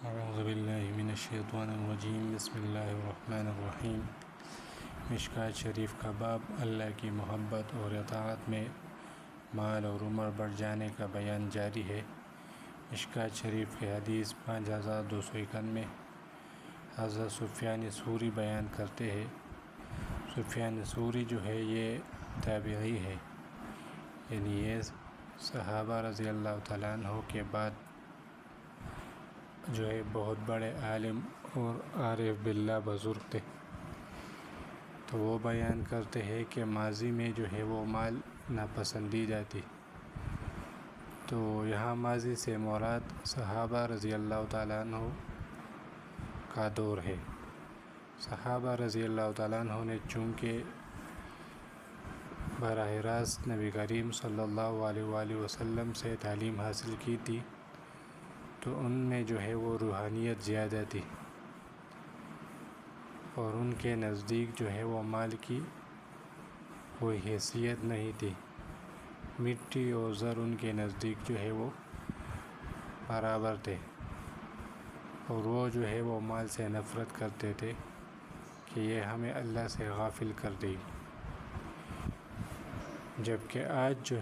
اعوذ باللہ من الشیطان الرجیم بسم اللہ الرحمن الرحیم۔ مشکوٰۃ شریف کا باب اللہ کی محبت اور اطاعت میں مال اور عمر بڑھ جانے کا بیان جاری ہے۔ مشکوٰۃ شریف کے حدیث 5291 حضرت سفیان ثوری بیان کرتے ہیں۔ سفیان ثوری جو ہے یہ تابعی ہے، یعنی یہ صحابہ رضی اللہ تعالیٰ عنہ کے بعد جو ہے بہت بڑے عالم اور عارف باللہ بزرگ تھے۔ تو وہ بیان کرتے ہیں کہ ماضی میں جو ہے وہ مال ناپسندیدہ تھی۔ تو یہاں ماضی سے مراد صحابہ رضی اللہ تعالیٰ عنہ کا دور ہے۔ صحابہ رضی اللہ تعالیٰ عنہ نے چونکہ براہ راست نبی کریم صلی اللہ علیہ وآلہ وسلم سے تعلیم حاصل کی تھی، تو ان میں جو ہے وہ روحانیت زیادہ تھی، اور ان کے نزدیک جو ہے وہ مال کی کوئی حیثیت نہیں تھی۔ مٹی اور زر ان کے نزدیک جو ہے وہ برابر تھے، اور وہ جو ہے وہ مال سے نفرت کرتے تھے کہ یہ ہمیں اللہ سے غافل کر دے گی۔ جبکہ آج جو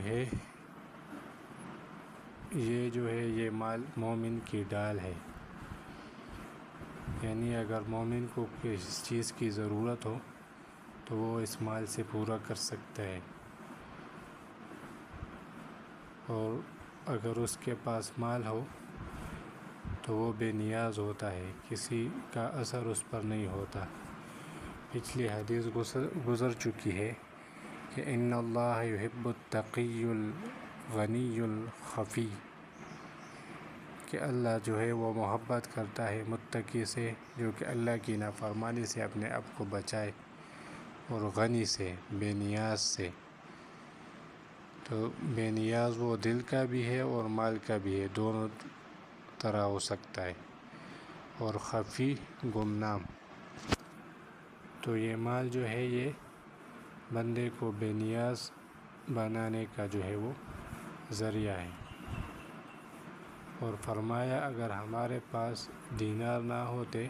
ہے یہ مال مومن کی ڈال ہے، یعنی اگر مومن کو کسی چیز کی ضرورت ہو تو وہ اس مال سے پورا کر سکتا ہے، اور اگر اس کے پاس مال ہو تو وہ بے نیاز ہوتا ہے، کسی کا اثر اس پر نہیں ہوتا۔ پچھلی حدیث گزر چکی ہے کہ ان اللہ یحب التقی الغنی الخفی، کہ اللہ جو ہے وہ محبت کرتا ہے متقی سے جو کہ اللہ کی نافرمانی سے اپنے آپ کو بچائے، اور غنی سے، بے نیاز سے۔ تو بے نیاز وہ دل کا بھی ہے اور مال کا بھی ہے، دونوں طرح ہو سکتا ہے، اور خفی گمنام۔ تو یہ مال جو ہے یہ بندے کو بے نیاز بنانے کا جو ہے وہ ذریعہ ہے۔ اور فرمایا اگر ہمارے پاس دینار نہ ہوتے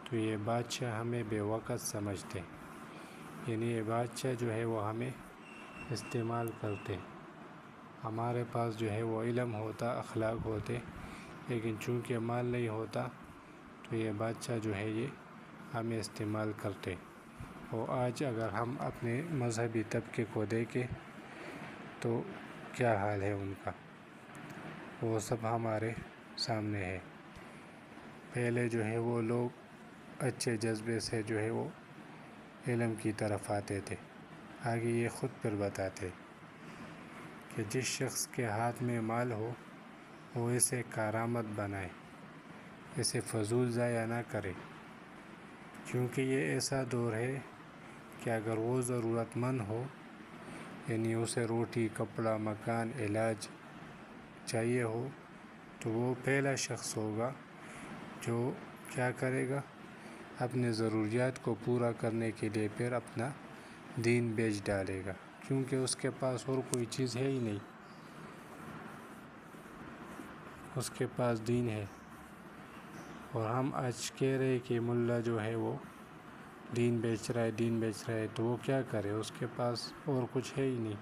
تو یہ بادشاہ ہمیں بے وقت سمجھتے، یعنی یہ بادشاہ جو ہے وہ ہمیں استعمال کرتے۔ ہمارے پاس جو ہے وہ علم ہوتا، اخلاق ہوتے، لیکن چونکہ مال نہیں ہوتا تو یہ بادشاہ جو ہے یہ ہمیں استعمال کرتے۔ اور آج اگر ہم اپنے مذہبی طبقے کو دیکھیں تو کیا حال ہے ان کا، وہ سب ہمارے سامنے ہے۔ پہلے جو ہے وہ لوگ اچھے جذبے سے جو ہے وہ علم کی طرف آتے تھے۔ آگے یہ خود پر بتاتے کہ جس شخص کے ہاتھ میں مال ہو وہ اسے کارآمد بنائے، اسے فضول ضائع نہ کرے، کیونکہ یہ ایسا دور ہے کہ اگر وہ ضرورت مند ہو، یعنی اسے روٹی، کپڑا، مکان، علاج چاہیے ہو، تو وہ پہلا شخص ہوگا جو کیا کرے گا، اپنے ضروریات کو پورا کرنے کے لیے پھر اپنا دین بیچ ڈالے گا، کیونکہ اس کے پاس اور کوئی چیز ہے ہی نہیں، اس کے پاس دین ہے۔ اور ہم آج کہہ رہے کہ ملا جو ہے وہ دین بیچ رہا ہے، تو وہ کیا کرے، اس کے پاس اور کچھ ہے ہی نہیں۔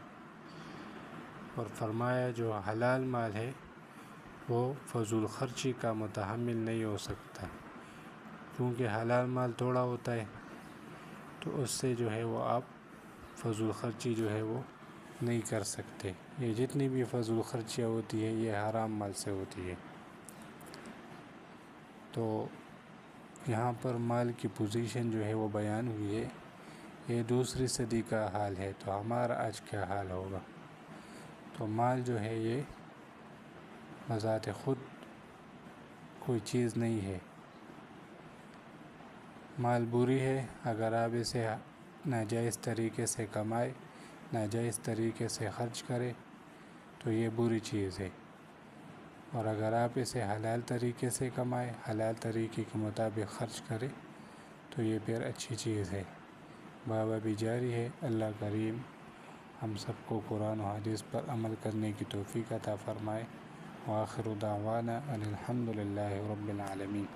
اور فرمایا جو حلال مال ہے وہ فضول خرچی کا متحمل نہیں ہو سکتا، کیونکہ حلال مال تھوڑا ہوتا ہے، تو اس سے جو ہے وہ آپ فضول خرچی جو ہے وہ نہیں کر سکتے۔ یہ جتنی بھی فضول خرچیاں ہوتی ہیں یہ حرام مال سے ہوتی ہے۔ تو یہاں پر مال کی پوزیشن جو ہے وہ بیان ہوئی ہے۔ یہ دوسری صدی کا حال ہے، تو ہمارا آج کیا حال ہوگا؟ تو مال جو ہے یہ بذات خود کوئی چیز نہیں ہے، مال بری ہے۔ اگر آپ اسے ناجائز طریقے سے کمائے، ناجائز طریقے سے خرچ کرے تو یہ بری چیز ہے، اور اگر آپ اسے حلال طریقے سے کمائے، حلال طریقے کے مطابق خرچ کرے تو یہ پھر اچھی چیز ہے۔ بابا بھی جاری ہے۔ اللہ کریم ہم سب کو قرآن و حدیث پر عمل کرنے کی توفیق عطا فرمائے۔ وآخر دعوانا ان الحمد للہ رب العالمین.